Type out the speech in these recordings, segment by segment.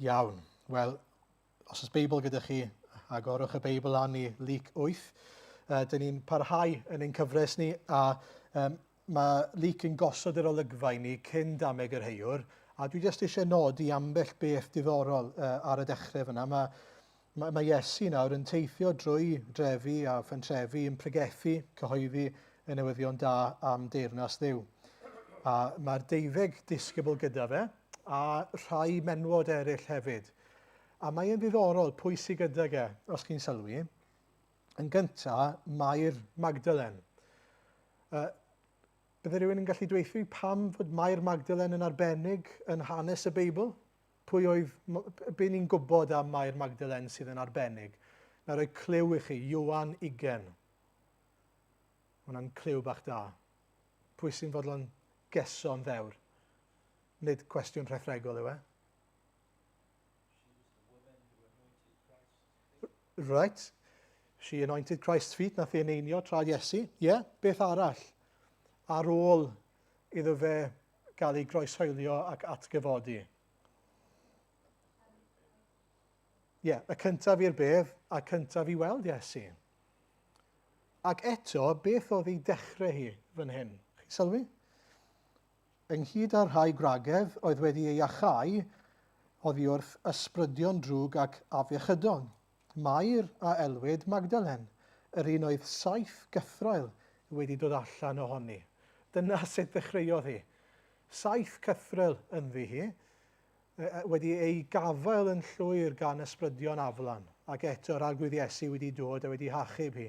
Iawn. Wel, os oes Beibl gyda chi, agorwch y Beibl lan i Luc 8. Dyn ni'n parhau yn ein cyfres ni, a mae Luc yn gosod yr olygfa i ni cyn dameg yr heiwr, a dwi jyst eisiau nodi ambell beth diddorol ar y dechrau fyna. Mae Iesu nawr yn teithio drwy drefi a phentrefi yn pregethu, cyhoeddi y newyddion da am deyrnas Dduw. A mae'r deuddeg disgybl gyda fe, a rhai menwod eraill hefyd. A mae yn ddiddorol pwy sydd gyda ge, os chi'n sylwi. Yn gyntaf, Mair Magdalen. Bydde rhywun yn gallu dweuthu pam fod Mair Magdalen yn arbennig yn hanes y Beibl? Pwy oedd, be ni'n gwybod am Mair Magdalen sydd yn arbennig? Na roi cliw i chi, Ioan 20. Hwna'n cliw bach da. Pwy sy'n fodlon geso'n ddewr? Nid cwestiwn rhethregol yw e. Right. She anointed Christ's feet, nath ei eneinio trad Iesu. Ie, beth arall? Ar ôl iddo fe gael ei groeshoelio ac atgyfodi. Ie, y cyntaf i'r bedd a cyntaf i weld Iesu. Ac eto, beth oedd ei dechrau hi fan hyn? Chi'n sylwi? Ynghyd â'r rhai gwragedd oedd wedi ei achau, oedd hi wrth ysbrydion drwg ac afiechydon. Mair a elwyd Magdalen, yr un oedd 7 gythrael wedi dod allan ohoni. Dyna sut ddechreuodd hi. 7 cythrael ynddi hi, wedi ei gafael yn llwyr gan ysbrydion aflan, ac eto'r arglwydd Iesu wedi dod a wedi hachub hi.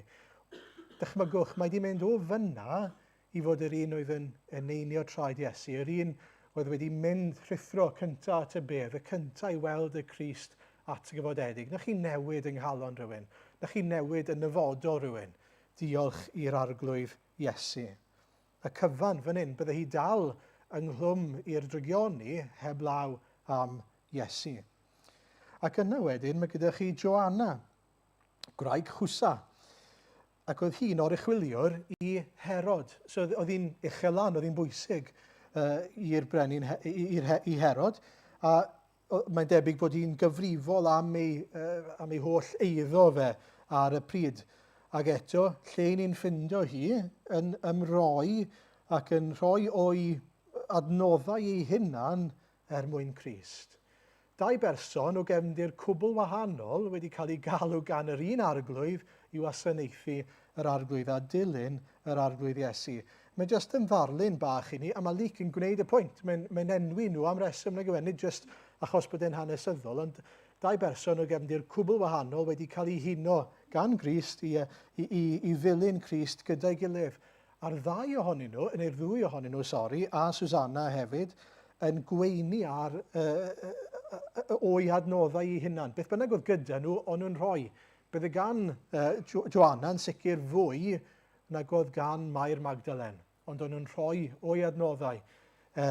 Dychmygwch, mae wedi mynd o fyna i fod yr un oedd yn eneinio traed Iesu, yr un oedd wedi mynd rhithro cyntaf at y bedd, y cyntaf i weld y Crist atgyfodedig. Na chi newid yng nghalon rhywun, na chi newid y nyfodol rhywun. Diolch i'r arglwydd Iesu. Y cyfan fan hyn, bydde hi dal ynghlwm i'r drygioni heblaw am Iesu. Ac yna wedyn, mae gyda chi Joanna, gwraig Chwsa. Ac oedd hi'n oruchwyliwr i Herod. So oedd hi'n uchelan, oedd hi'n bwysig i'r brenin, i Herod. A mae'n debyg bod hi'n gyfrifol am ei holl eiddo fe ar y pryd. Ac eto, lle ni'n ffindo hi yn ymroi ac yn rhoi o'i adnoddau ei hunan mwyn Crist. 2 berson o gefndir cwbl wahanol wedi cael ei galw gan yr un arglwydd i wasanaethu yr arglwydd a dilyn yr arglwydd Iesu. Mae jyst yn ddarlun bach i ni, a mae Luc yn gwneud y pwynt. Mae'n enwi nhw am reswm na gyfennu, jyst achos bod e'n hanesyddol, ond 2 berson o gefndir cwbl wahanol wedi cael ei huno gan Grist i ddilyn Crist gyda'i gilydd. A'r 2 ohonyn nhw, neu'r 2 ohonyn nhw, a Susanna hefyd, yn gweini ar o'i adnoddau ei hunan. Beth bynnag oedd gyda nhw, ond nhw'n rhoi. Bydde gan Joanna yn sicr fwy nag oedd gan Mair Magdalen, ond nhw'n rhoi o'i adnoddau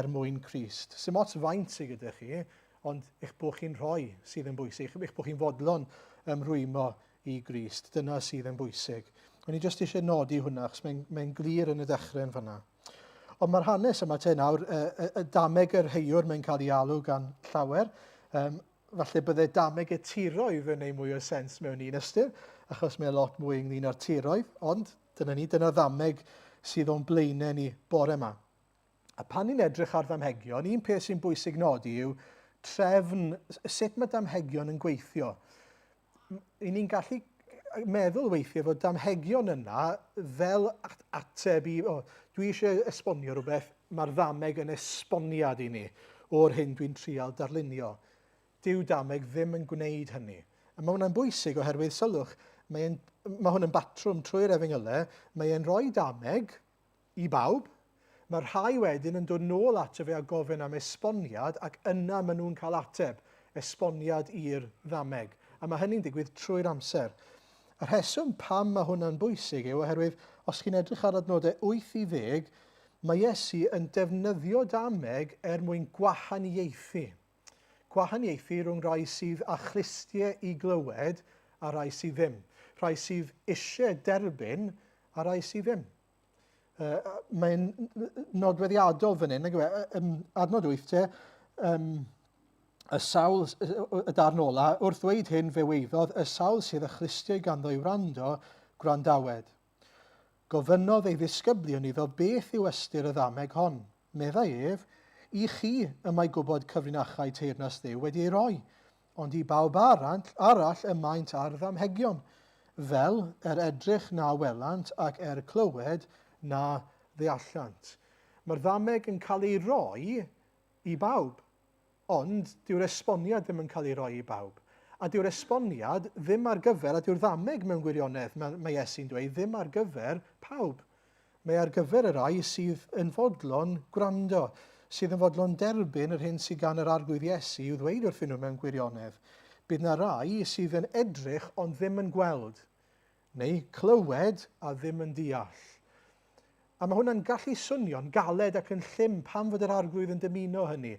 mwyn Crist. Sym ots faint sydd gyda chi, ond eich bod chi'n rhoi sydd yn bwysig, eich bod chi'n fodlon ymrwymo i Grist. Dyna sydd yn bwysig. O'n i jyst eisiau nodi hwnna, achos mae'n glir yn y dechrau yn fyna. Ond mae'r hanes yma te nawr, y dameg yr heiwr mae'n cael ei alw gan llawer. Falle bydde dameg y tiroedd yn ei mwy o sens mewn un ystyr, achos mae lot mwy ynglyn â'r tiroedd, ond dyna ddameg sydd o'n blaenau ni bore yma. A pan ni'n edrych ar ddamhegion, un peth sy'n bwysig nodi yw trefn sut mae damhegion yn gweithio. I ni'n gallu meddwl weithiau fod damhegion yna fel ateb i, dwi eisiau esbonio rhywbeth, mae'r ddameg yn esboniad i ni o'r hyn dwi'n trial darlunio. Dyw dameg ddim yn gwneud hynny. A mae hwnna'n bwysig oherwydd sylwch, mae hwn yn batrwm trwy'r Efengylau, mae e'n rhoi dameg i bawb, mae'r rhai wedyn yn dod nôl ato fe a gofyn am esboniad ac yna maen nhw'n cael ateb, esboniad i'r ddameg. A mae hynny'n digwydd trwy'r amser. Y rheswm pam mae hwnna'n bwysig yw oherwydd os chi'n edrych ar adnodau 8 i 10, mae Iesu yn defnyddio dameg mwyn gwahaniaethu. Gwahaniaethu rhwng rai sydd â chlustiau i glywed a rai sydd ddim. Rhai sydd eisiau derbyn a rai sydd ddim. Mae'n nodweddiadol fan hyn, adnod 8 te, Y sawl, y darn ola, wrth ddweud hyn fe weiddodd, y sawl sydd y chlystio ganddo i wrando, gwrandawed. Gofynnodd ei ddisgyblion iddo beth yw ystyr y ddameg hon. Meddai ef, i chi y mae gwybod cyfrinachau teyrnas Dduw wedi ei roi, ond i bawb arall y maent ar ddamhegion, fel edrych na welant ac clywed na ddeallant. Mae'r ddameg yn cael ei roi i bawb, ond dyw'r esboniad ddim yn cael ei roi i bawb. A dyw'r esboniad ddim ar gyfer, a dyw'r ddameg mewn gwirionedd, mae Iesu'n dweud, ddim ar gyfer pawb. Mae ar gyfer y rai sydd yn fodlon gwrando, sydd yn fodlon derbyn yr hyn sydd gan yr arglwydd Iesu i'w ddweud wrthyn nhw mewn gwirionedd. Bydd yna rai sydd yn edrych ond ddim yn gweld, neu clywed a ddim yn deall. A mae hwnna'n gallu swnio'n galed ac yn llym pam fod yr arglwydd yn dymuno hynny.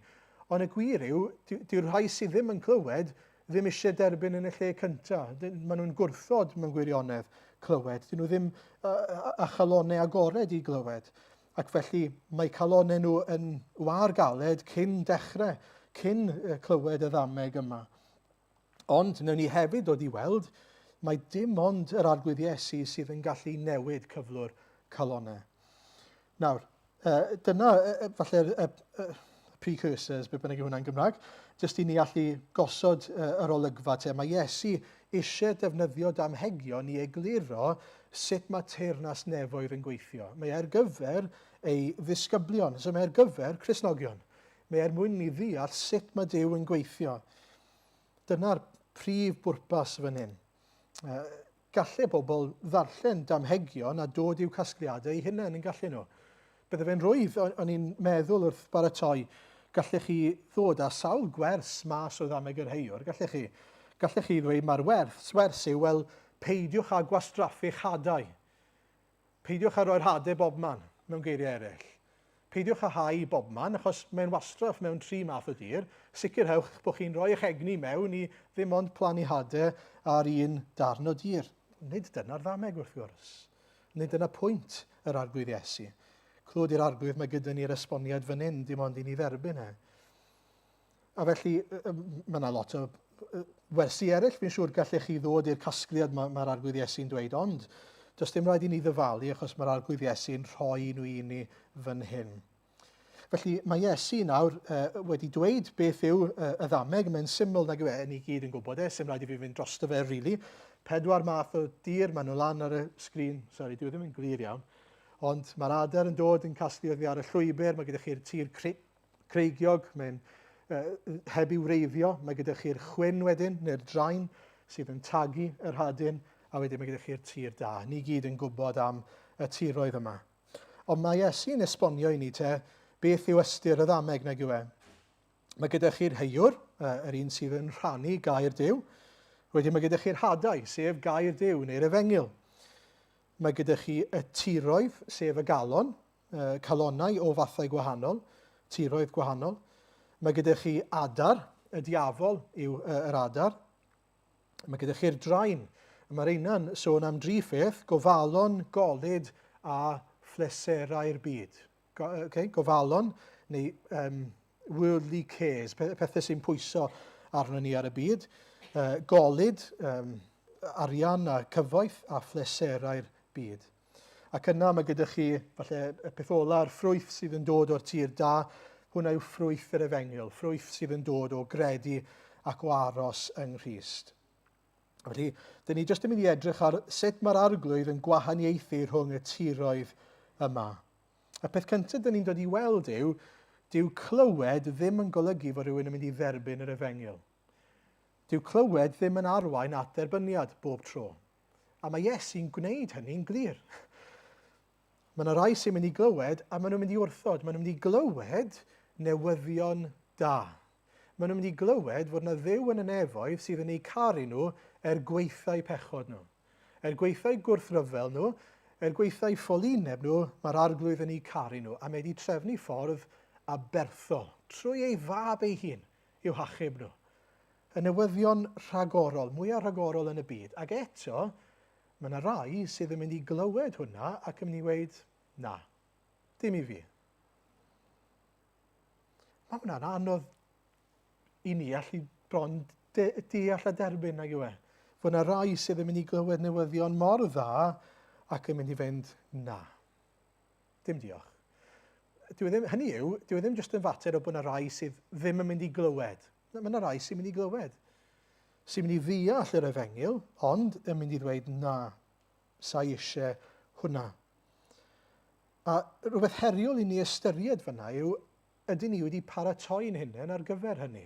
Ond y gwir yw, dyw'r rhai sydd ddim yn clywed ddim eisiau derbyn yn y lle cyntaf. Maen nhw'n gwrthod mewn gwirionedd clywed. Dyn nhw ddim a chalonau agored i glywed. Ac felly mae calonau nhw yn war galed cyn dechrau, cyn clywed y ddameg yma. Ond, wnawn ni hefyd dod i weld, mae dim ond yr arglwydd Iesu sydd yn gallu newid cyflwr calonau. Nawr, dyna falle precursors, be bynnag yw hwnna'n Gymraeg, jyst i ni allu gosod yr olygfa te. Mae Iesu eisiau defnyddio damhegion i egluro sut mae teyrnas nefoedd yn gweithio. Mae ar gyfer ei ddisgyblion, so mae ar gyfer Cristnogion. Mae ar mwyn i ddeall sut mae Duw yn gweithio. Dyna'r prif bwrpas fan hyn. Gallai bobl ddarllen damhegion a dod i'w casgliadau eu hunain yn gallu nhw. Bydde fe'n rwydd, o'n i'n meddwl wrth baratoi, gallech chi ddod â sawl gwers mas o ddameg yr heiwr. Gallech chi ddweud mae'r wers yw, wel, peidiwch â gwastraffu'ch hadau. Peidiwch â roi'r hadau bobman, mewn geiriau eraill. Peidiwch â hau bobman, achos mae'n wastraff mewn 3 math o dir. Sicrhewch bod chi'n rhoi eich egni mewn i ddim ond plannu hadau ar un darn o dir. Nid dyna'r ddameg wrth gwrs. Nid dyna pwynt yr arglwydd Iesu. Clwyd i'r arglwydd, mae gyda ni'r esboniad fan hyn, dim ond i ni dderbyn e. A felly, mae yna lot o wersi eraill, fi'n siŵr gallech chi ddod i'r casgliad mae'r arglwydd Iesu'n dweud, ond does dim rhaid i ni ddyfalu achos mae'r arglwydd Iesu'n rhoi nhw i ni fan hyn. Felly, mae Iesu nawr wedi dweud beth yw y ddameg, mae'n syml nag yw e, ni gyd yn gwybod e, sy'n rhaid i fi fynd drosto fe, rili. 4 math o dir, maen nhw lan ar y sgrin, sori, dwi ddim yn glir iawn. Ond mae'r adar yn dod yn casglu oddi ar y llwybr, mae gyda chi'r tir creigiog, mae'n heb i'w wreiddio, mae gyda chi'r chwyn wedyn, neu'r draen, sydd yn tagu yr hadyn, a wedyn mae gyda chi'r tir da. Ni gyd yn gwybod am y tiroedd yma. Ond mae Iesu'n esbonio i ni te, beth yw ystyr y ddameg nag yw e. Mae gyda chi'r heiwr, yr un sydd yn rhannu gair Duw. Wedyn mae gyda chi'r hadau, sef gair Duw neu'r efengyl. Mae gyda chi y tiroedd, sef y galon, calonau o fathau gwahanol, tiroedd gwahanol. Mae gyda chi adar, y diafol yw yr adar. Mae gyda chi'r draen. Mae'r una'n sôn am 3 pheth, gofalon, golyd a phleserau'r byd. Gofalon, neu worldly cares, pethau sy'n pwyso arno ni ar y byd. Golyd, arian a cyfoeth a phleserau'r byd. Ac yna mae gyda chi, falle, y peth ola'r ffrwyth sydd yn dod o'r tir da, hwnna yw ffrwyth yr efengyl, ffrwyth sydd yn dod o gredu ac o aros yng Nghrist. Felly, dyn ni jyst yn mynd i edrych ar sut mae'r arglwydd yn gwahaniaethu rhwng y tiroedd yma. Y peth cyntaf dyn ni'n dod i weld yw, dyw clywed ddim yn golygu fod rhywun yn mynd i dderbyn yr efengyl. Dyw clywed ddim yn arwain at dderbyniad bob tro. A mae Iesu'n gwneud hynny'n glir. Mae yna rai sy'n mynd i glywed, a maen nhw'n mynd i wrthod. Maen nhw'n mynd i glywed newyddion da. Maen nhw'n mynd i glywed fod yna Dduw yn y nefoedd sydd yn ei caru nhw gweithau pechod nhw. Gweithau gwrthryfel nhw, gweithau ffolineb nhw, mae'r arglwydd yn ei caru nhw. A mae wedi trefnu ffordd aberthol, trwy ei fab ei hun, i'w hachub nhw. Y newyddion rhagorol, mwyaf rhagorol yn y byd. Ac eto, mae yna rai sydd yn mynd i glywed hwnna ac yn mynd i weid, na, dim i fi. Mae hwnna'n anodd i ni allu bron deall a derbyn nag yw e. Fod yna rai sydd yn mynd i glywed newyddion mor dda ac yn mynd i fynd, na, dim diolch. Hynny yw, dyw e ddim jyst yn fater o bod yna rai sydd ddim yn mynd i glywed. Mae yna rai sy'n mynd i glywed. Sy'n mynd i ddeall yr efengyl, ond yn mynd i ddweud, na, sa eisiau hwnna. A rhywbeth heriol i ni ystyried fyna yw, ydyn ni wedi paratoi'n hunain ar gyfer hynny.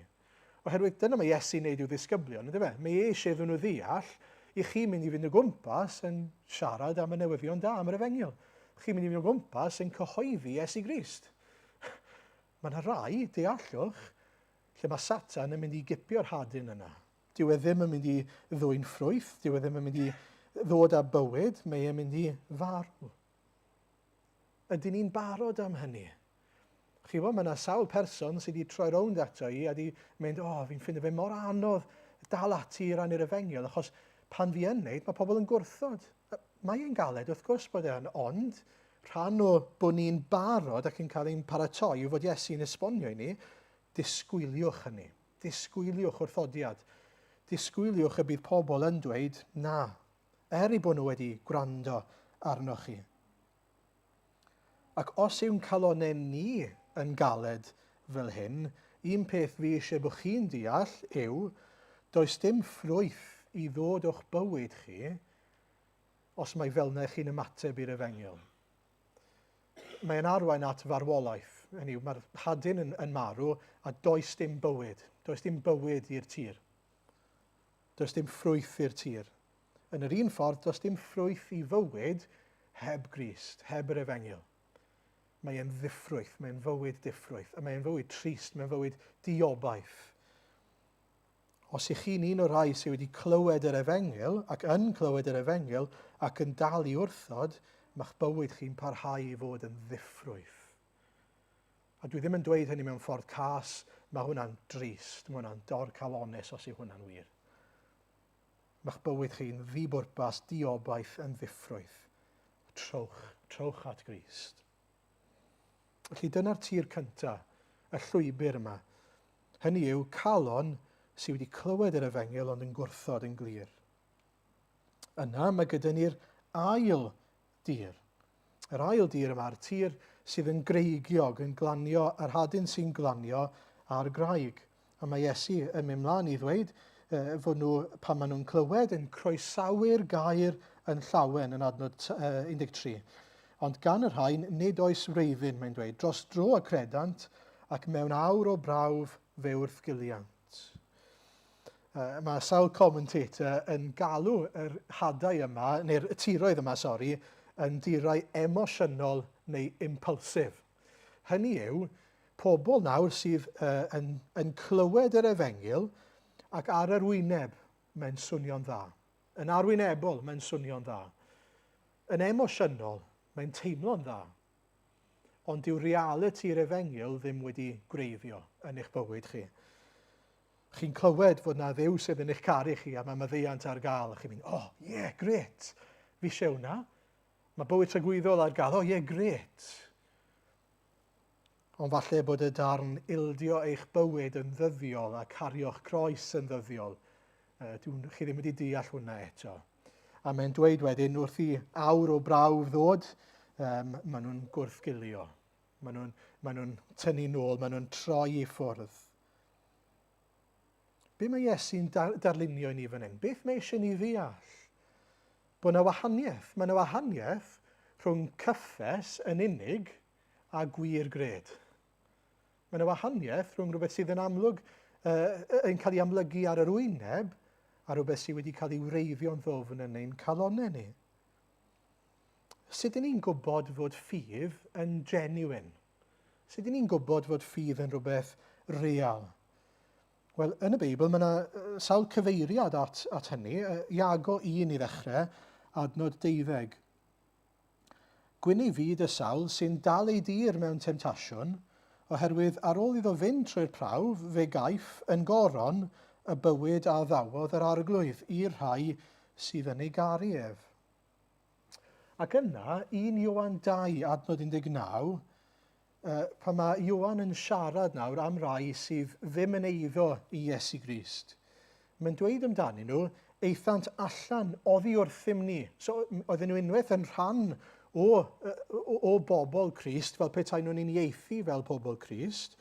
Oherwydd dyna mae Iesu'n neud i'w ddisgyblion, ydy fe? Mae eisiau iddyn nhw ddeall, i chi mynd i fynd o gwmpas yn siarad am y newyddion da, am yr efengyl. Chi'n mynd i fynd o gwmpas yn cyhoeddi Iesu Grist. Mae yna rai, deallwch, lle mae Satan yn mynd i gipio'r hadyn yna. Dyw e ddim yn mynd i ddwy'n ffrwyth, dyw e ddim yn mynd i ddod â bywyd, mae e'n mynd i farw. Ydyn ni'n barod am hynny? Chi bod, mae yna sawl person sydd wedi troi rownd ato i a wedi mynd, fi'n ffindo fe mor anodd dal ati i rannu'r efengyl, achos pan fi yn neud, mae pobl yn gwrthod. Mae e'n galed, wrth gwrs bod e'n, ond rhan o bod ni'n barod ac yn cael ein paratoi yw fod Iesu'n esbonio i ni, disgwyliwch hynny. Disgwyliwch wrthodiad. Disgwyliwch y bydd pobl yn dweud, na, i bod nhw wedi gwrando arnoch chi. Ac os yw'n calonau ni yn galed fel hyn, un peth fi eisiau bod chi'n deall yw, does dim ffrwyth i ddod o'ch bywyd chi os mae fel yna chi'n ymateb i'r efengyl. Mae'n arwain at farwolaeth. Hynny yw, mae'r hadyn yn marw a does dim bywyd. Does dim bywyd i'r tir. Does dim ffrwyth i'r tir. Yn yr un ffordd, does dim ffrwyth i fywyd heb Grist, heb yr efengyl. Mae'n ddiffrwyth, mae'n fywyd diffrwyth, a mae'n fywyd trist, mae'n fywyd diobaith. Os ych chi'n un o'r rai sydd wedi clywed yr efengyl, ac yn clywed yr efengyl, ac yn dal i wrthod, mae'ch bywyd chi'n parhau i fod yn ddiffrwyth. A dwi ddim yn dweud hynny mewn ffordd cas, mae hwnna'n drist, mae hwnna'n dor calones os yw hwnna'n wir. Mae'ch bywyd chi'n ddibwrpas, diobaith yn ddiffrwyth. Trowch at Grist. Felly dyna'r tir cyntaf, y llwybr yma. Hynny yw calon sydd wedi clywed yr efengyl ond yn gwrthod yn glir. Yna mae gyda ni'r ail dir. Yr ail dir yma'r tir sydd yn greigiog, yn glanio, yr hadyn sy'n glanio ar graig. A mae Iesu yn mynd mlaen i ddweud fod nhw, pan maen nhw'n clywed, yn croesawu'r gair yn llawen yn adnod 13. Ond gan yr rhain, nid oes wreiddyn, mae'n dweud, dros dro y credant ac mewn awr o brawf fe wrth giliant. Mae sawl commentator yn galw yr hadau yma, neu'r tiroedd yma, yn dirau emosiynol neu impulsif. Hynny yw, pobl nawr sydd yn clywed yr efengyl ac ar yr wyneb mae'n swnio'n dda. Yn arwynebol mae'n swnio'n dda. Yn emosiynol mae'n teimlo'n dda. Ond dyw realiti'r efengyl ddim wedi greiddio yn eich bywyd chi. Chi'n clywed fod na Dduw sydd yn eich caru chi a mae maddeuant ar gael. A chi'n mynd, grêt, fi eisiau hwnna. Mae bywyd tragwyddol ar gael, grêt. Ond falle bod y darn ildio eich bywyd yn ddyddiol a cario'ch croes yn ddyddiol. Chi ddim wedi deall hwnna eto. A mae'n dweud wedyn, wrth i awr o brawf ddod, maen nhw'n gwrthgilio. Maen nhw'n tynnu nôl, maen nhw'n troi i ffwrdd. Be mae Iesu'n darlunio i ni fan hyn? Beth mae eisiau ni ddeall? Bod yna wahaniaeth. Mae yna wahaniaeth rhwng cyffes yn unig a gwir gred. Mae yna wahaniaeth rhwng rhywbeth sydd yn amlwg yn cael ei amlygu ar yr wyneb a rhywbeth sydd wedi cael ei wreiddio'n ddofn yn ein calonau ni. Sut ydyn ni'n gwybod fod ffydd yn genuine? Sut ydyn ni'n gwybod fod ffydd yn rhywbeth real? Wel, yn y Beibl, mae yna sawl cyfeiriad at hynny. Iago 1 i ddechrau, adnod 12. Gwyn ei fyd y sawl sy'n dal ei dir mewn temtasiwn, oherwydd ar ôl iddo fynd trwy'r prawf, fe gaiff yn goron y bywyd a ddawodd yr arglwydd i'r rhai sydd yn ei garu ef. Ac yna, 1 Ioan 2, adnod 19, pan mae Ioan yn siarad nawr am rai sydd ddim yn eiddo i Iesu Grist. Mae'n dweud amdanyn nhw, eithant allan oddi wrthym ni. So, oedden nhw unwaith yn rhan o bobl Crist, fel petai nhw'n uniaethu fel pobl Crist,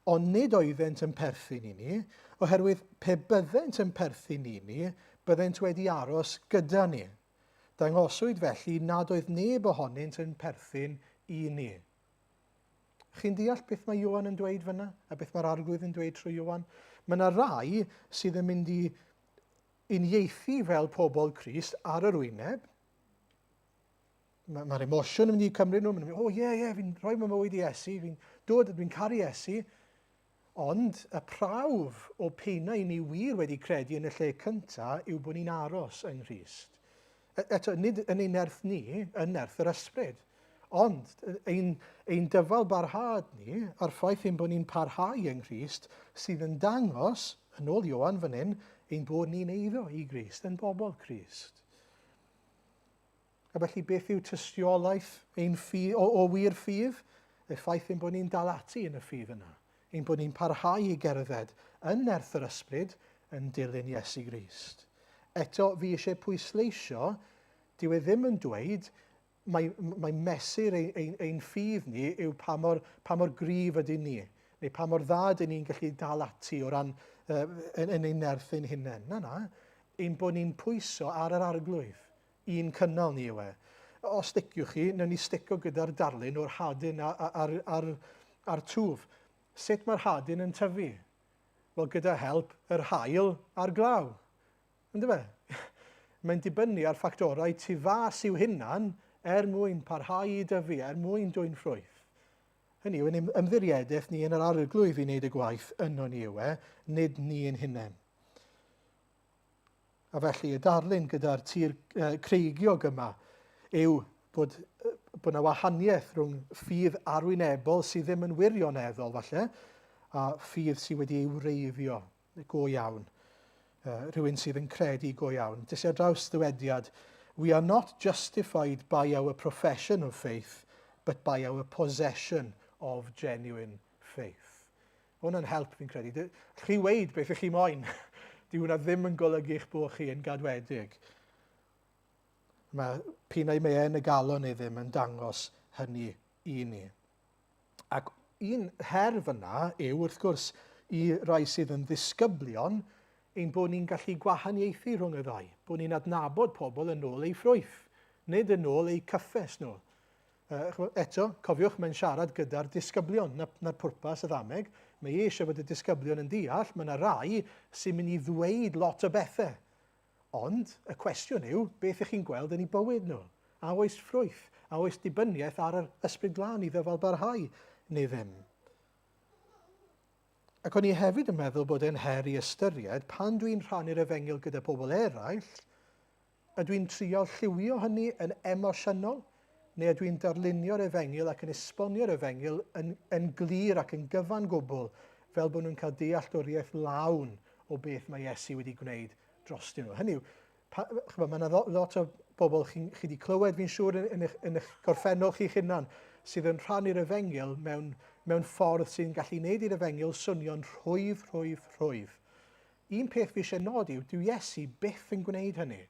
ond nid oeddent yn perthyn i ni, oherwydd pe byddent yn perthyn i ni, byddent wedi aros gyda ni. Dangoswyd felly nad oedd neb ohonynt yn perthyn i ni. Chi'n deall beth mae Ioan yn dweud fyna, a beth mae'r arglwydd yn dweud trwy Ioan? Mae yna rai sydd yn mynd i uniaethu fel pobl Crist ar yr wyneb. Mae'r emosiwn yn mynd i cymryd nhw, fi'n rhoi fy mywyd i Iesu, fi'n caru Iesu. Ond y prawf o peinau ni wir wedi credu yn y lle cyntaf yw bod ni'n aros yng Nghrist. Eto, nid yn ein nerth ni, yn nerth yr ysbryd. Ond ein dyfal barhad ni, a'r ffaith ein bod ni'n parhau yng Nghrist, sydd yn dangos, yn ôl Ioan fan hyn, ein bod ni'n eiddo i Grist, yn bobl Crist. A felly beth yw tystiolaeth o wir ffydd? Y ffaith ein bod ni'n dal ati yn y ffydd yna. Ein bod ni'n parhau i gerdded yn nerth yr ysbryd yn dilyn Iesu Grist. Eto, fi eisiau pwysleisio, dyw e ddim yn dweud mae mesur ein ffydd ni yw pa mor gryf ydyn ni, neu pa mor dda ydyn ni'n gallu dal ati o ran yn ein nerth ein hunain. Na, ein bod ni'n pwyso ar yr arglwydd, un cynnal ni yw e. Os sticiwch chi, nawn ni sticio gyda'r darlun o'r hadyn a'r twf. Sut mae'r hadyn yn tyfu? Wel, gyda help yr haul a'r glaw. Ynddo fe? Mae'n dibynnu ar ffactorau tu fas i'w hunan mwyn parhau i dyfu, mwyn dwy'n ffrwyth. Hynny yw, yn ymddiriedeth ni yn yr arglwydd i wneud y gwaith yno ni yw nid ni yn hunain. A felly, y darlun gyda'r tir creigiog yma yw bod yna wahaniaeth rhwng ffydd arwynebol sydd ddim yn wirioneddol, falle, a ffydd sydd wedi ei wreiddio go iawn. Rhywun sydd yn credu go iawn. Dis ar draws dywediad, we are not justified by our profession of faith, but by our possession of genuine faith. Hwna'n help fi'n credu. Chi weid beth ych chi moyn. Di hwnna ddim yn golygu eich bod chi yn gadwedig. Mae pinau mae yn y galon i ddim yn dangos hynny i ni. Ac un herf yna yw, wrth gwrs, i rai sydd yn ddisgyblion, ein bod ni'n gallu gwahaniaethu rhwng y ddau. Bod ni'n adnabod pobl yn ôl eu ffrwyth, nid yn ôl eu cyffes nhw. Eto, cofiwch mae'n siarad gyda'r disgyblion, na'r pwrpas y ddameg. Mae eisiau bod y disgyblion yn deall, mae yna rai sy'n mynd i ddweud lot o bethau. Ond y cwestiwn yw, beth ych chi'n gweld yn eu bywyd nhw? A oes ffrwyth? A oes dibyniaeth ar yr ysbryd glân i ddyfal barhau? Neu ddim? Ac o'n i hefyd yn meddwl bod e'n her i ystyried pan dwi'n rhannu'r efengyl gyda pobl eraill, ydw i'n trial lliwio hynny yn emosiynol, neu ydw i'n darlunio'r efengyl ac yn esbonio'r efengyl yn glir ac yn gyfan gwbl, fel bod nhw'n cael dealltwriaeth lawn o beth mae Iesu wedi gwneud drostyn nhw. Hynny yw, mae yna lot o bobl chi wedi clywed, fi'n siŵr yn eich gorffennol chi'ch hunan, sydd yn rhannu'r efengyl mewn ffordd sy'n gallu gwneud i'r efengyl swnio'n rhwydd. Un peth fi eisiau nodi yw, dyw Iesu byth yn gwneud hynny.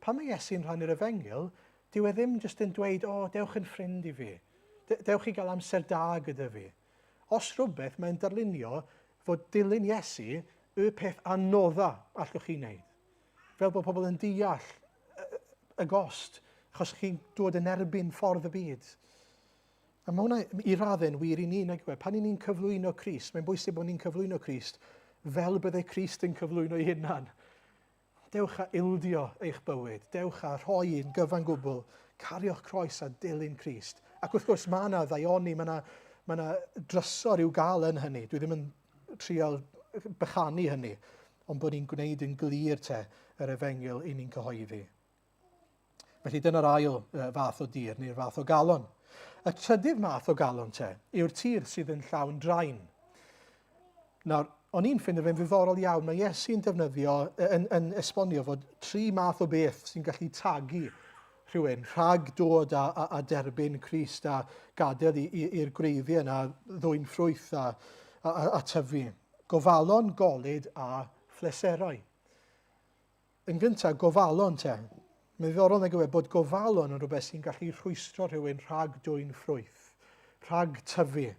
Pan mae Iesu'n rhannu'r efengyl, dyw e ddim jyst yn dweud, dewch yn ffrind i fi. Dewch i gael amser da gyda fi. Os rhywbeth mae'n darlunio fod dilyn Iesu y peth anodda allwch chi wneud. Fel bod pobl yn deall y gost, achos chi'n dod yn erbyn ffordd y byd. A mae hwnna i raddau'n wir i ni, pan ni'n cyflwyno Crist, mae'n bwysig bod ni'n cyflwyno Crist fel byddai Crist yn cyflwyno ei hunan. Dewch a ildio eich bywyd, dewch a rhoi yn gyfan gwbl, cario'ch croes a dilyn Crist. Ac wrth gwrs mae yna ddaioni, mae yna drysor i'w gael yn hynny. Dwi ddim yn trial bychanu hynny, ond bod ni'n gwneud yn glir yr efengyl i ni'n cyhoeddi. Felly dyna'r ail fath o dir, neu'r fath o galon. Y trydydd math o galon yw'r tir sydd yn llawn draen. Nawr, o'n i'n ffeindio fe'n ddiddorol iawn, mae Iesu'n defnyddio, yn esbonio fod 3 math o beth sy'n gallu tagu rhywun, rhag dod a derbyn Crist a gadael i'r gwreiddiau yna ddwy'n ffrwyth a tyfu. Gofalon, golyd a phleserau. Yn gyntaf, gofalon te. Mae'n ddiddorol nag yw bod gofalon yn rhywbeth sy'n gallu rhwystro rhywun rhag dwy'n ffrwyth, rhag tyfu.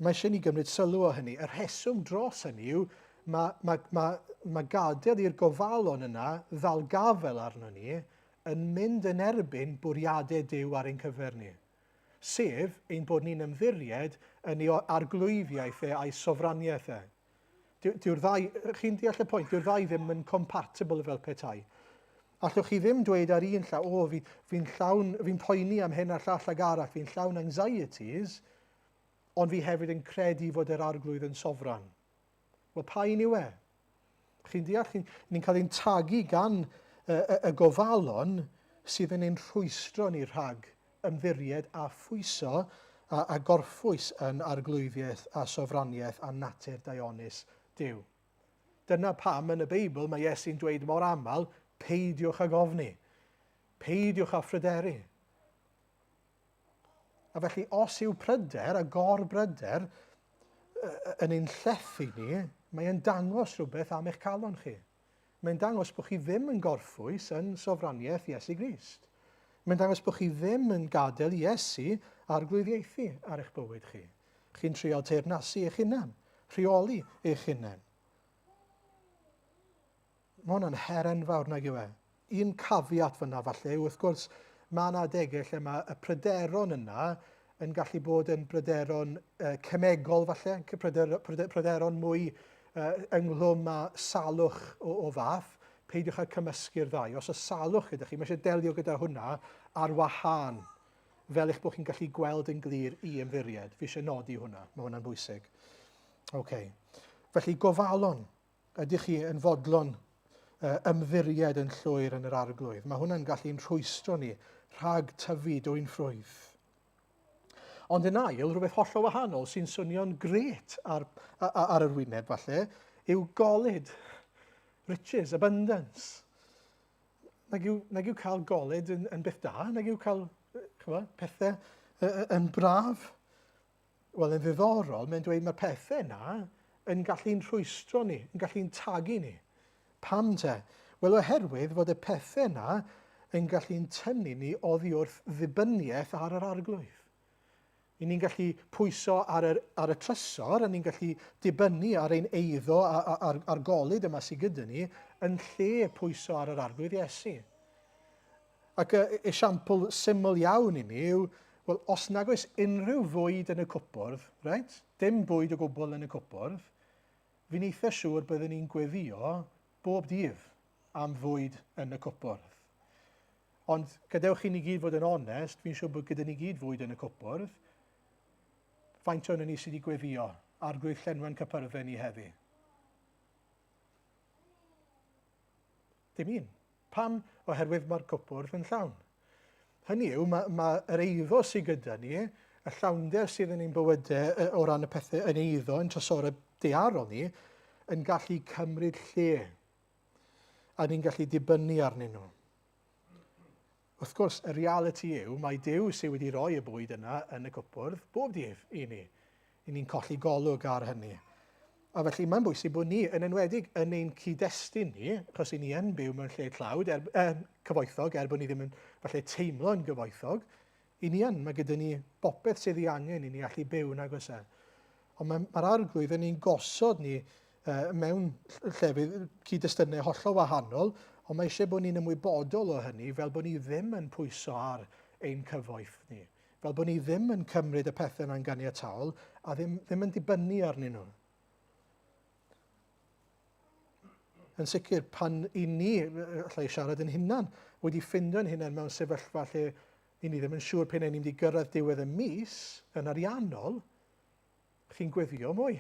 Mae eisiau ni gymryd sylw o hynny. Y rheswm dros hynny yw mae gadael i'r gofalon yna ddalgafel arno ni yn mynd yn erbyn bwriadau Duw ar ein cyfer ni. Sef ein bod ni'n ymddiried yn ei arglwyddiaethau a'i sofraniaethau. Dyw'r ddau, chi'n deall y pwynt, dyw'r ddau ddim yn compatible fel petai. Allwch chi ddim dweud ar un llaw, fi'n poeni am hyn a'r llall ag arall, fi'n llawn anxieties, ond fi hefyd yn credu fod yr arglwydd yn sofran. Wel, pa un yw e? Chi'n deall, ni'n cael ein tagu gan y gofalon sydd yn ein rhwystro ni rhag ymddiried a phwyso a gorffwys yn arglwyddiaeth a sofraniaeth a natur daionus Duw. Dyna pam yn y Beibl mae Iesu'n dweud mor aml, peidiwch ag ofni, peidiwch â phryderu. A felly, os yw pryder a gor-bryder yn ein llethu ni, mae'n dangos rhywbeth am eich calon chi. Mae'n dangos bod chi ddim yn gorffwys yn sofraniaeth Iesu Grist. Mae'n dangos bod chi ddim yn gadael Iesu arglwyddiaethu ar eich bywyd chi. Chi'n trio teyrnasu eich hunan, rheoli eich hunan. Mae hwnna'n her enfawr nag yw e. Un cafiat fyna falle, wrth gwrs, mae yna adegau lle mae y pryderon yna yn gallu bod yn pryderon cemegol falle, pryderon mwy ynglwm â salwch o fath. Peidiwch â cymysgu'r ddau. Os oes salwch gyda chi, mae eisiau delio gyda hwnna ar wahân, fel eich bod chi'n gallu gweld yn glir i ymddiried. Fi eisiau nodi hwnna, mae hwnna'n bwysig. Felly gofalon, ydych chi yn fodlon ymddiried yn llwyr yn yr arglwydd. Mae hwnna'n gallu'n rhwystro ni rhag tyfu dwy'n ffrwyth. Ond yn ail, rhywbeth hollol wahanol sy'n swnio'n gret ar yr wyneb falle, yw golyd, riches, abundance. Nag yw cael golyd yn beth da, nag yw cael pethau yn braf. Wel, yn ddiddorol, mae'n dweud mae'r pethau yna yn gallu'n rhwystro ni, yn gallu'n tagu ni. Pam te? Wel, oherwydd fod y pethau yna yn gallu'n tynnu ni oddi wrth ddibyniaeth ar yr arglwydd. I ni'n gallu pwyso ar y trysor, a ni'n gallu dibynnu ar ein eiddo a'r golyd yma sydd gyda ni, yn lle pwyso ar yr arglwydd Iesu. Ac esiampl syml iawn i ni yw, wel, os nag oes unrhyw fwyd yn y cwpwrdd, right? Dim bwyd o gwbl yn y cwpwrdd, fi'n eitha siŵr byddwn ni'n gweddio bob dydd am fwyd yn y cwpwrdd. Ond gadewch i ni gyd fod yn onest, fi'n siŵr bod gyda ni gyd fwyd yn y cwpwrdd, faint o'n ni sydd wedi gweddio arglwydd llenwan cypyrddau ni heddi? Dim un. Pam? Oherwydd mae'r cwpwrdd yn llawn. Hynny yw, mae yr eiddo sydd gyda ni, y llawnder sydd yn ein bywydau o ran y pethau yn eiddo, yn trysorau daearol ni, yn gallu cymryd lle. A ni'n gallu dibynnu arnyn nhw. Wrth gwrs, y reality yw, mae Duw sydd wedi rhoi y bwyd yna yn y cwpwrdd bob dydd i ni. I ni'n colli golwg ar hynny. A felly mae'n bwysig bod ni, yn enwedig yn ein cyd-destun ni, achos i ni yn byw mewn lle tlawd, cyfoethog, bod ni ddim yn falle teimlo'n gyfoethog, i ni yn, mae gyda ni bopeth sydd ei angen i ni allu byw nag oes e. Ond mae'r arglwydd yn ein gosod ni mewn llefydd cyd-destynau hollol wahanol, ond mae eisiau bod ni'n ymwybodol o hynny fel bod ni ddim yn pwyso ar ein cyfoeth ni. Fel bod ni ddim yn cymryd y pethau yna'n ganiataol a ddim yn dibynnu arnyn nhw. Yn sicr, pan i ni, allai siarad yn hunan, wedi ffindio'n hunan mewn sefyllfa lle i ni ddim yn siŵr pen ni'n mynd i gyrraedd diwedd y mis yn ariannol, chi'n gweddio mwy.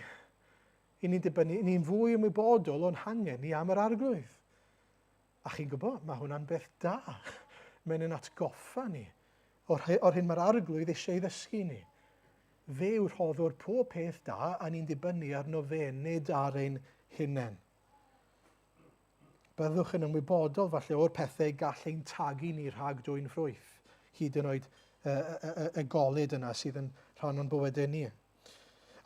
I ni'n fwy ymwybodol o'n hangen ni am yr arglwydd. A chi'n gwybod, mae hwnna'n beth da. Mae'n yn atgoffa ni o'r hyn mae'r arglwydd eisiau ei ddysgu ni. Fe yw'r rhoddwr pob peth da a ni'n dibynnu arno fe, nid ar ein hunain. byddwch yn ymwybodol falle o'r pethau gall ein tagu ni rhag dwy'n ffrwyth, hyd yn oed y golyd yna sydd yn rhan o'n bywydau ni.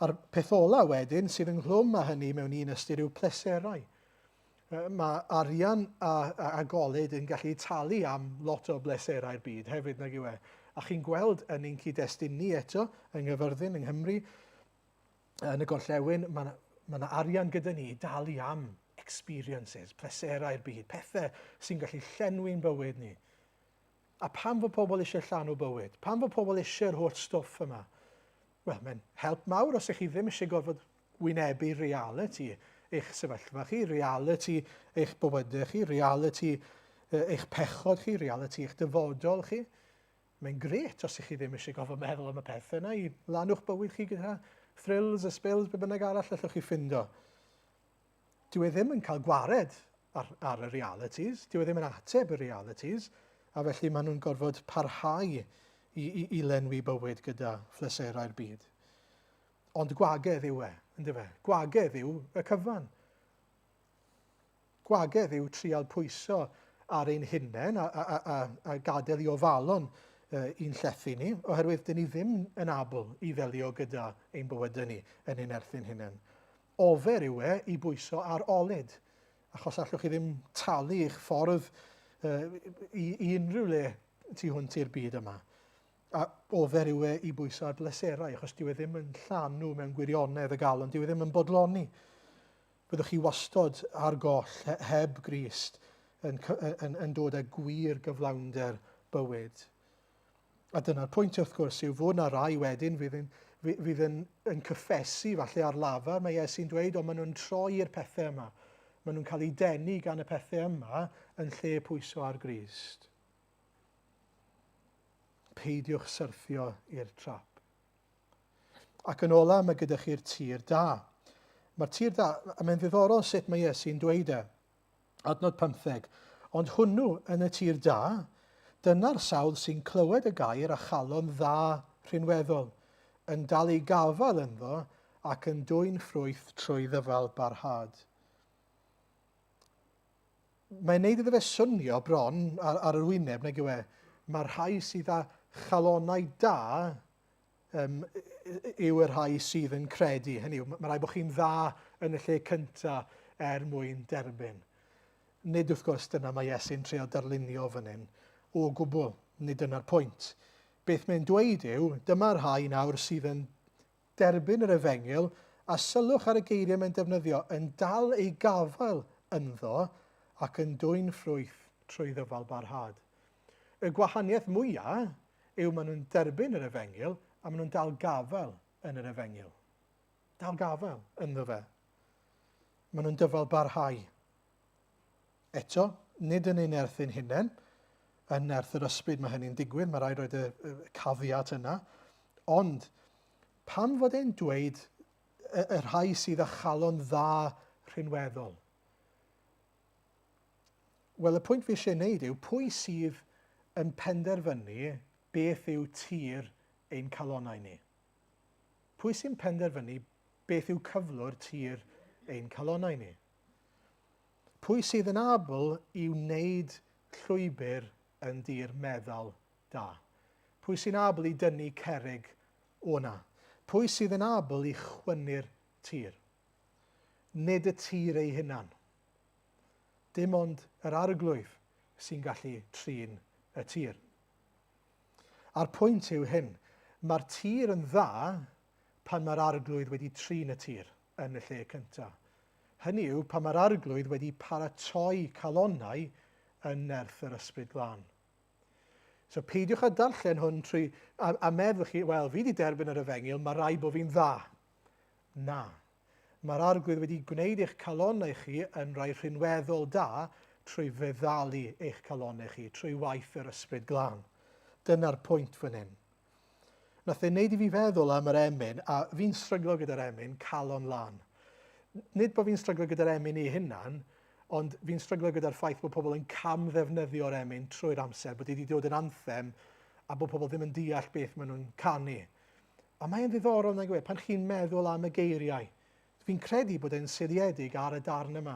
A'r peth ola wedyn sydd yn nghlwm â hynny mewn un ystyr yw pleserau. Mae arian a golyd yn gallu talu am lot o bleserau'r byd hefyd nag yw e. A chi'n gweld yn ein cyd-destun ni eto, yng Nghyfyrddin, yng Nghymru, yn y gorllewin, mae yna arian gyda ni dalu am experiences, pleserau'r byd, pethau sy'n gallu llenwi'n bywyd ni. A pam fod pobl eisiau llanw bywyd? Pam fod pobl eisiau'r holl stwff yma? Wel, mae'n help mawr os ych chi ddim eisiau gorfod wynebu reality eich sefyllfa chi, reality eich bywydau chi, reality eich pechod chi, reality eich dyfodol chi. Mae'n gret os ych chi ddim eisiau gorfod meddwl am y pethau yna i lanwch bywyd chi gyda thrills a spills, be bynnag arall allwch chi ffindo. Dyw e ddim yn cael gwared ar y realities, dyw e ddim yn ateb y realities, a felly maen nhw'n gorfod parhau i lenwi bywyd gyda phleserau'r byd. Ond gwagedd yw e, ynddo fe? Gwagedd yw y cyfan. Gwagedd yw trial pwyso ar ein hunain a gadael i ofalon i'n llethu ni, oherwydd dyn ni ddim yn abl i ddelio gyda ein bywydau ni yn ein erthyn hunain. Ofer yw e i bwyso ar olyd, achos allwch chi ddim talu eich ffordd i unrhyw le tu hwnt i'r byd yma. A ofer yw e i bwyso ar bleserau, achos dyw e ddim yn llanw mewn gwirionedd y galon, dyw e ddim yn bodloni. Byddwch chi wastod ar goll heb Grist yn dod â gwir gyflawnder bywyd. A dyna'r pwynt wrth gwrs yw fod yna rai wedyn fydd yn cyffesu falle ar lafar, mae Iesu'n dweud, ond maen nhw'n troi i'r pethau yma. Maen nhw'n cael eu denu gan y pethau yma yn lle pwyso ar Grist. Peidiwch syrthio i'r trap. Ac yn ola, mae gyda chi'r tir da. Mae'r tir da, a mae'n ddiddorol sut mae Iesu'n dweud e. Adnod 15. Ond hwnnw yn y tir da, dyna'r sawl sy'n clywed y gair a chalon dda rhinweddol, yn dal ei gafal ynddo ac yn dwy'n ffrwyth trwy ddyfal barhad. Mae'n neud iddo fe swnio bron ar yr wyneb, nag yw e. Mae'r rhai sydd â chalonau da yw y rhai sydd yn credu. Hynny yw, mae rhaid bod chi'n dda yn y lle cyntaf mwyn derbyn. Nid wrth gwrs dyna mae Iesu'n trio darlunio fan hyn. O gwbl, nid dyna'r pwynt. Beth mae'n dweud yw, dyma'r rhai nawr sydd yn derbyn yr efengyl, a sylwch ar y geiriau mae'n defnyddio, yn dal ei gafael ynddo ac yn dwy'n ffrwyth trwy ddyfal barhad. Y gwahaniaeth mwyaf yw maen nhw'n derbyn yr efengyl a maen nhw'n dal gafael yn yr efengyl. Dal gafael ynddo fe. Maen nhw'n dyfal barhau. Eto, nid yn ein erthyn hunain, yn erth yr ysbryd mae hynny'n digwydd, mae rhaid roed y cafiat yna, ond pam fod e'n dweud y rhai sydd â chalon dda rhinweddol? Wel, y pwynt fi eisiau gwneud yw pwy sydd yn penderfynu beth yw tir ein calonau ni. Pwy sy'n penderfynu beth yw cyflwr tir ein calonau ni? Pwy sydd yn abl i wneud llwybr yn dir meddal da? Pwy sy'n abl i dynnu cerrig o'na? Pwy sydd yn abl i chwynnu'r tir? Nid y tir ei hunan. Dim ond yr arglwydd sy'n gallu trin y tir. A'r pwynt yw hyn, mae'r tir yn dda pan mae'r arglwydd wedi trin y tir yn y lle cyntaf. Hynny yw pan mae'r arglwydd wedi paratoi calonnau yn nerth yr ysbryd glân. So peidiwch â darllen hwn trwy, a meddwl chi, wel, fi wedi derbyn yr efengyl, mae rai bod fi'n dda. Na. Mae'r arglwydd wedi gwneud eich calonnau chi yn rai rhinweddol da trwy feddalu eich calonnau chi, trwy waith yr ysbryd glân. Dyna'r pwynt fan hyn. Nath ei wneud i fi feddwl am yr emyn, a fi'n stryglo gyda'r emyn calon lan. Nid bod fi'n stryglo gyda'r emyn ei hunan, ond fi'n stryglo gyda'r ffaith bod pobl yn camddefnyddio'r emyn trwy'r amser, bod wedi dod yn anthem, a bod pobl ddim yn deall beth maen nhw'n canu. A mae'n ddiddorol nag yw e, pan chi'n meddwl am y geiriau, fi'n credu bod e'n seiliedig ar y darn yma.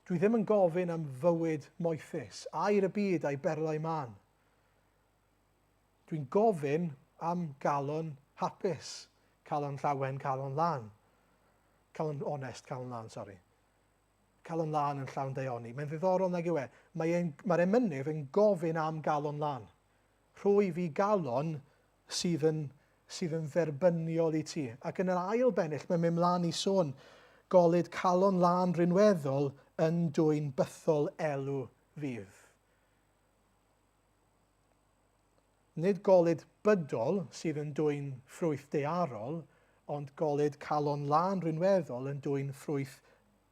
Dwi ddim yn gofyn am fywyd moethus, air y byd a'i berlau man. Dwi'n gofyn am galon hapus, calon llawen, calon lan. Calon onest, calon lan, sori. Calon lan yn llawn deioni. Mae'n ddiddorol nag yw e. Mae'r emynydd yn gofyn am galon lan. Rhoi fi galon sydd yn dderbyniol i ti. Ac yn yr ail bennill, mae'n mynd mlaen i sôn golyd calon lan rinweddol yn dwy'n bythol elw fydd. Nid golyd bydol sydd yn dwy'n ffrwyth daearol, ond golyd calon lan rinweddol yn dwy'n ffrwyth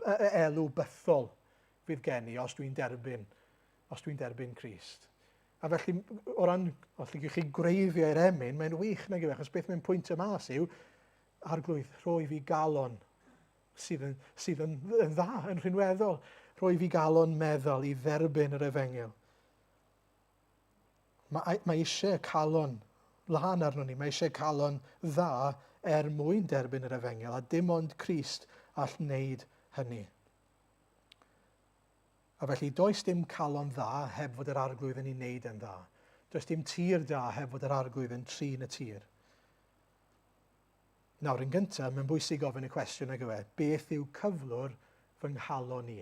elw bythol fydd gen i os dwi'n derbyn Crist. A felly, o ran, os llygwch chi greifio i'r emyn, mae'n wych nag yw, achos beth mae'n pwynt y mas yw, arglwydd, rhoi fi galon sydd yn dda, yn rhinweddol. Rhoi fi galon meddwl i dderbyn yr efengyl. Mae eisiau calon lan arno ni, mae eisiau calon dda mwyn derbyn yr efengyl, a dim ond Crist all wneud hynny. A felly, does dim calon dda heb fod yr arglwydd yn ei wneud yn dda. Does dim tir da heb fod yr arglwydd yn trin y tir. Nawr, yn gyntaf, mae'n bwysig ofyn y cwestiwn ag yw e, beth yw cyflwr fy nghalon ni?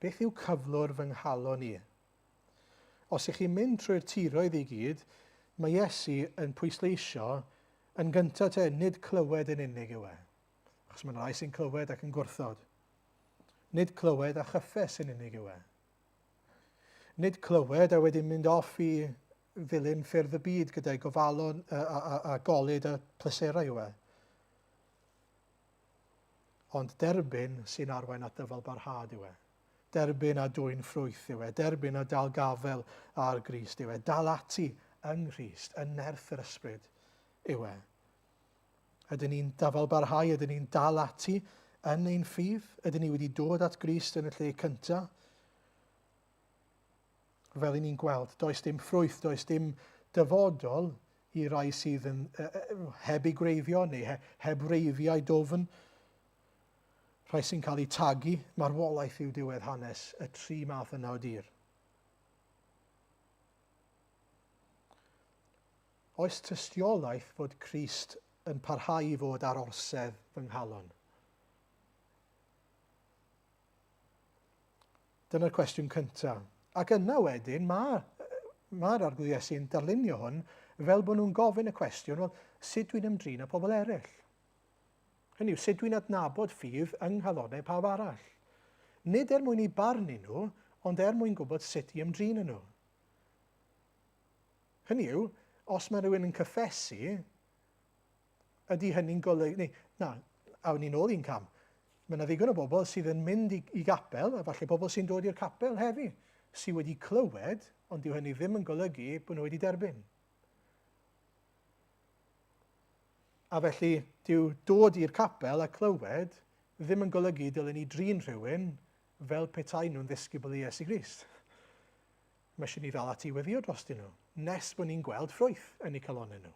Beth yw cyflwr fy nghalon ni? Os ych chi'n mynd trwy'r tiroedd i gyd, mae Iesu yn pwysleisio yn gyntaf nid clywed yn unig yw e. Achos mae'n rai sy'n clywed ac yn gwrthod. Nid clywed a chyffes yn unig yw e. Nid clywed a wedyn mynd off i ddilyn ffyrdd y byd gyda'i gofalon a golyd a pleserau yw e. Ond derbyn sy'n arwain at dyfal barhad yw e. Derbyn a dwy'n ffrwyth yw e. Derbyn a dal gafel ar Grist yw e. Dal ati yng Nghrist, yn nerth yr ysbryd yw e. Ydyn ni'n dafal barhau, ydyn ni'n dal ati yn ein ffydd? Ydyn ni wedi dod at Grist yn y lle cyntaf? Fel i ni'n gweld, does dim ffrwyth, does dim dyfodol i rai sydd yn heb ei greifio neu heb reiddiau dofn. Rhai sy'n cael eu tagu, marwolaeth yw diwedd hanes y tri math yna o dir. Oes tystiolaeth fod Crist yn parhau i fod ar orsedd fy nghalon? Dyna'r cwestiwn cyntaf. Ac yna wedyn, mae'r arglwydd Iesu'n darlunio hwn fel bod nhw'n gofyn y cwestiwn, wel, sut dwi'n ymdrin â pobl eraill? Hynny yw, sut dwi'n adnabod ffydd yng nghalonau pawb arall? Nid mwyn i barnu nhw, ond mwyn gwybod sut i ymdrin â nhw. Hynny yw, os mae rhywun yn cyffesu, ydy hynny'n golygu... awn ni nôl i'n cam. Mae yna ddigon o bobl sydd yn mynd i gapel, a falle bobl sy'n dod i'r capel heddi, sydd wedi clywed, ond dyw hynny ddim yn golygu bod nhw wedi derbyn. A felly, dyw dod i'r capel a clywed ddim yn golygu dylen ni drin rhywun fel petai nhw'n ddisgybl i Iesu Grist. Mae eisiau ni ddal ati weddio drostyn nhw, nes bod ni'n gweld ffrwyth yn eu calonau nhw.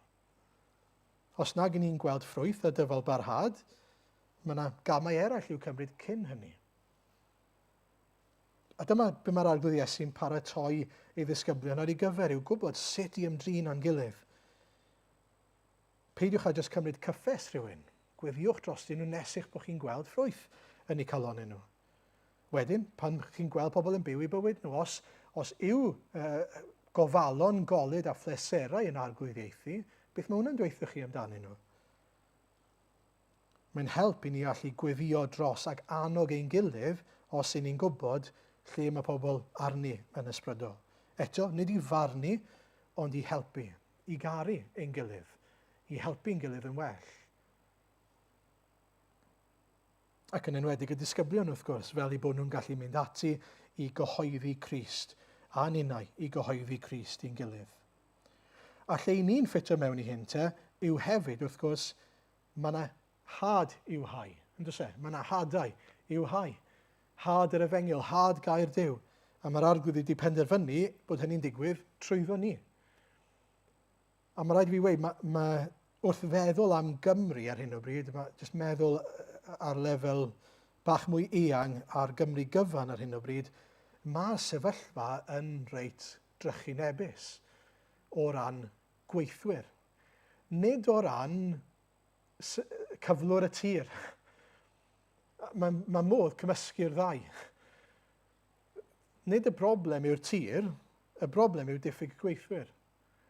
Os nag ni'n gweld ffrwyth a dyfal barhad, mae yna gamau eraill i'w cymryd cyn hynny. A dyma be mae'r arglwydd Iesu'n paratoi ei ddisgyblion ar ei gyfer yw gwybod sut i ymdrin â'n gilydd. Peidiwch a jyst cymryd cyffes rhywun. Gweddiwch drostyn nhw nes eich bod chi'n gweld ffrwyth yn eu calonau nhw. Wedyn, pan chi'n gweld pobl yn byw eu bywyd nhw, os yw gofalon, golyd a phleserau yn arglwyddiaethu, beth mae hwnna'n dweithio chi amdanyn nhw? Mae'n help i ni allu gweddio dros ac annog ein gilydd os y'n ni'n gwybod lle mae pobl arni yn ysbrydol. Eto, nid i farnu, ond i helpu, i garu ein gilydd, i helpu'n gilydd yn well. Ac yn enwedig y disgyblion wrth gwrs, fel i bod nhw'n gallu mynd ati i gyhoeddi Crist, a ninnau i gyhoeddi Crist i'n gilydd. A lle ni'n ffitio mewn i hyn yw hefyd, wrth gwrs, mae yna had i'w hau. Mae yna hadau i'w hau. Had yr efengyl, had gair Duw. A mae'r arglwydd wedi penderfynu bod hynny'n digwydd trwyddo ni. A mae rhaid i fi weid, wrth feddwl am Gymru ar hyn o bryd, jyst meddwl ar lefel bach mwy eang ar Gymru gyfan ar hyn o bryd, mae sefyllfa yn reit drychinebus o ran gweithwyr. Nid o ran cyflwr y tir. Mae modd cymysgu'r ddau. Nid y broblem yw'r tir, y broblem yw diffyg gweithwyr.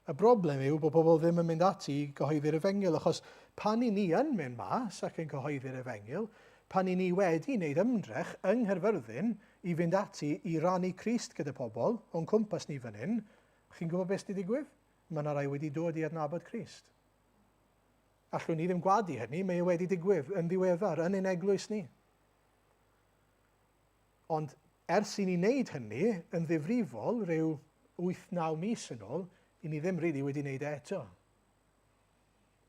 Y broblem yw bod pobl ddim yn mynd ati i gyhoeddi'r efengyl, achos pan i ni yn mynd mas ac yn cyhoeddi'r efengyl, pan i ni wedi wneud ymdrech yng Nghaerfyrddin i fynd ati i rannu Crist gyda pobl o'n cwmpas ni fan hyn, chi'n gwybod beth sydd wedi digwydd? Mae yna rai wedi dod i adnabod Crist. Allwn ni ddim gwadu hynny, mae e wedi digwydd yn ddiweddar yn ein eglwys ni. Ond ers i ni wneud hynny yn ddifrifol, rhyw 8-9 mis yn ôl, i ni ddim rili wedi wneud eto.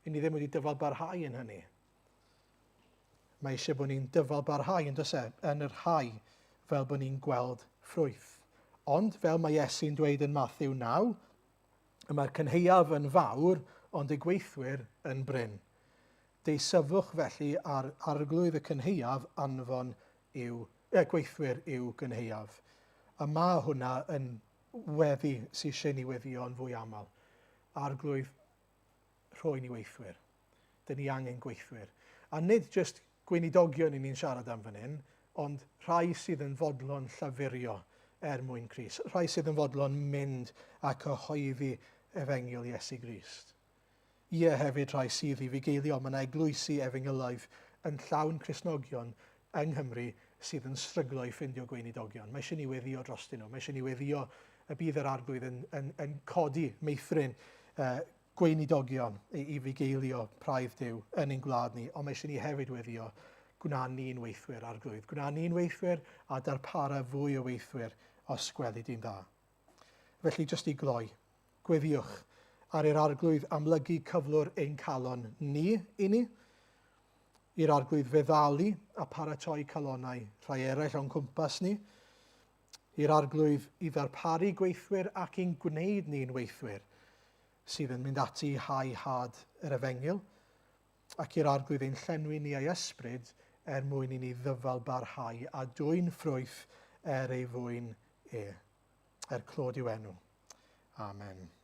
I ni ddim wedi dyfalbarhau yn hynny. Mae eisiau bod ni'n dyfalbarhau yn yn yr hau fel bod ni'n gweld ffrwyth. Ond fel mae Iesu'n dweud yn Mathew 9, mae'r cynheuaf yn fawr, ond y gweithwyr yn bryn. Deisafwch felly ar arglwydd y cynheuaf anfon gweithwyr yw gynheuaf. A mae hwnna yn weddi sy'n eisiau ni weddio yn fwy aml. Arglwydd rhoi ni weithwyr. Dyn ni angen gweithwyr. A nid jyst gweinidogion i ni'n siarad am fan hyn, ond rhai sydd yn fodlon llafurio mwyn Crist. Rhai sydd yn fodlon mynd a cyhoeddi efengyl Iesu Grist. Ie hefyd rhai sydd i fugeilio, mae yna eglwysi efengylaidd yn llawn Cristnogion yng Nghymru sydd yn stryglo i ffindio gweinidogion. Mae eisiau ni weddio drostyn nhw. Mae eisiau ni weddio y bydd yr arglwydd yn codi meithrin gweinidogion i fugeilio praidd Duw yn ein gwlad ni, ond mae eisiau ni hefyd weddio gwna ni'n weithwyr arglwydd. Gwna ni'n weithwyr a darpara fwy o weithwyr os gweli di'n dda. Felly, jyst i gloi, gweddiwch ar yr arglwydd amlygu cyflwr ein calon ni i ni, i'r arglwydd feddalu a paratoi calonau rhai eraill o'n cwmpas ni, i'r arglwydd i ddarparu gweithwyr ac i'n gwneud ni'n weithwyr sydd yn mynd ati i hau had yr efengyl, ac i'r arglwydd ein llenwi ni a'i ysbryd mwyn i ni ddyfal barhau a dwy'n ffrwyth ei fwyn clod i'w enw. Amen.